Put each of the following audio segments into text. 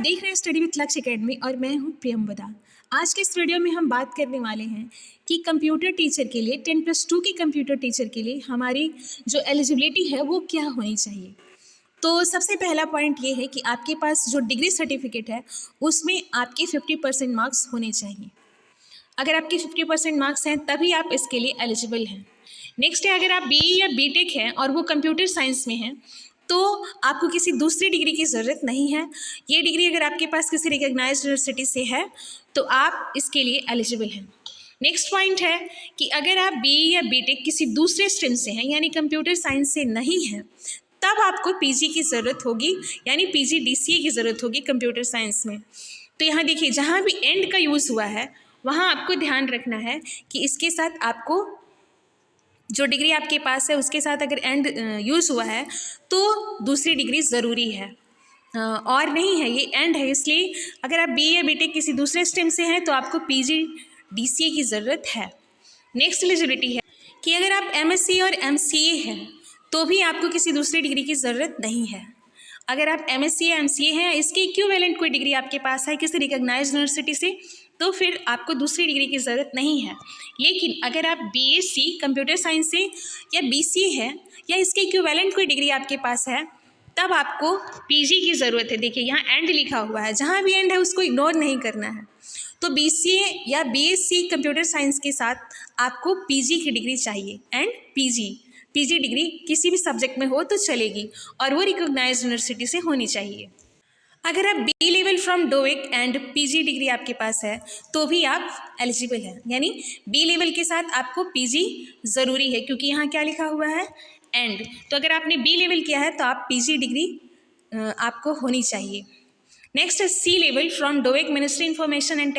देख रहे हैं स्टडी विथ लक्ष्य एकेडमी और मैं हूं प्रियंवदा। आज के इस वीडियो में हम बात करने वाले हैं कि कंप्यूटर टीचर के लिए 10+2 के कंप्यूटर टीचर के लिए हमारी जो एलिजिबिलिटी है वो क्या होनी चाहिए। तो सबसे पहला पॉइंट ये है कि आपके पास जो डिग्री सर्टिफिकेट है उसमें आपके 50% मार्क्स होने चाहिए। अगर आपके 50% मार्क्स हैं तभी आप इसके लिए एलिजिबल हैं। नेक्स्ट है, अगर आप BE या BTech हैं और वो कंप्यूटर साइंस में हैं तो आपको किसी दूसरी डिग्री की ज़रूरत नहीं है। ये डिग्री अगर आपके पास किसी रिकॉग्नाइज्ड यूनिवर्सिटी से है तो आप इसके लिए एलिजिबल हैं। नेक्स्ट पॉइंट है कि अगर आप BE या BTech किसी दूसरे स्ट्रीम से हैं यानी कंप्यूटर साइंस से नहीं हैं तब आपको PG की ज़रूरत होगी यानी PGDCA की ज़रूरत होगी कंप्यूटर साइंस में। तो यहाँ देखिए, जहाँ भी एंड का यूज़ हुआ है वहाँ आपको ध्यान रखना है कि इसके साथ आपको जो डिग्री आपके पास है उसके साथ अगर एंड यूज़ हुआ है तो दूसरी डिग्री ज़रूरी है और नहीं है, ये एंड है। इसलिए अगर आप BE या BTech किसी दूसरे स्ट्रीम से हैं तो आपको PGDCA की ज़रूरत है। नेक्स्ट एलिजिबिलिटी है कि अगर आप MSc और MCA हैं तो भी आपको किसी दूसरी डिग्री की ज़रूरत नहीं है। अगर आप MSc या MCA हैं, इसके इक्विवेलेंट कोई डिग्री आपके पास है किसी रिकॉग्नाइज्ड यूनिवर्सिटी से, तो फिर आपको दूसरी डिग्री की ज़रूरत नहीं है। लेकिन अगर आप BSc कंप्यूटर साइंस से या BCA है या इसके इक्विवेलेंट कोई डिग्री आपके पास है तब आपको PG की ज़रूरत है। देखिए यहाँ एंड लिखा हुआ है, जहाँ भी एंड है उसको इग्नोर नहीं करना है। तो BCA या BSc कंप्यूटर साइंस के साथ आपको PG की डिग्री चाहिए एंड PG डिग्री किसी भी सब्जेक्ट में हो तो चलेगी और वो रिकॉग्नाइज्ड यूनिवर्सिटी से होनी चाहिए। अगर आप B level from DOEACC and PG degree आपके पास है तो भी आप एलिजिबल हैं, यानी B लेवल के साथ आपको PG ज़रूरी है क्योंकि यहाँ क्या लिखा हुआ है, एंड। तो अगर आपने B लेवल किया है तो आप PG डिग्री आपको होनी चाहिए। नेक्स्ट है C level from DOEACC ministry information and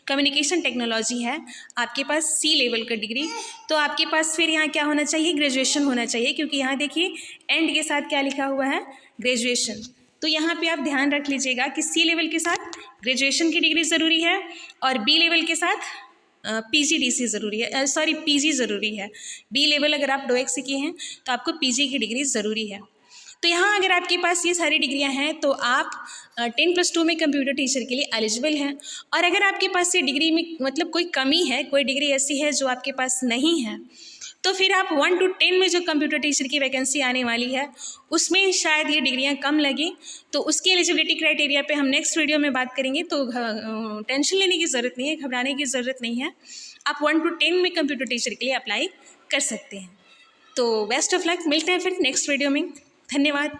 communication technology है आपके पास C लेवल का डिग्री, तो आपके पास फिर यहाँ क्या होना चाहिए, ग्रेजुएशन होना चाहिए क्योंकि यहाँ देखिए एंड के साथ क्या लिखा हुआ है, ग्रेजुएशन। तो यहाँ पे आप ध्यान रख लीजिएगा कि C लेवल के साथ ग्रेजुएशन की डिग्री ज़रूरी है और B लेवल के साथ PGDCA ज़रूरी है, PG ज़रूरी है। B लेवल अगर आप डोइक से किए हैं तो आपको PG की डिग्री ज़रूरी है। तो यहाँ अगर आपके पास ये सारी डिग्रियाँ हैं तो आप 10+2 में कंप्यूटर टीचर के लिए एलिजिबल हैं। और अगर आपके पास ये डिग्री में मतलब कोई कमी है, कोई डिग्री ऐसी है जो आपके पास नहीं है, तो फिर आप 1 to 10 में जो कंप्यूटर टीचर की वैकेंसी आने वाली है उसमें शायद ये डिग्रियां कम लगें, तो उसकी एलिजिबिलिटी क्राइटेरिया पे हम नेक्स्ट वीडियो में बात करेंगे। तो टेंशन लेने की ज़रूरत नहीं है, घबराने की ज़रूरत नहीं है। आप 1 to 10 में कंप्यूटर टीचर के लिए अप्लाई कर सकते हैं। तो बेस्ट ऑफ लक, मिलते हैं फिर नेक्स्ट वीडियो में। धन्यवाद।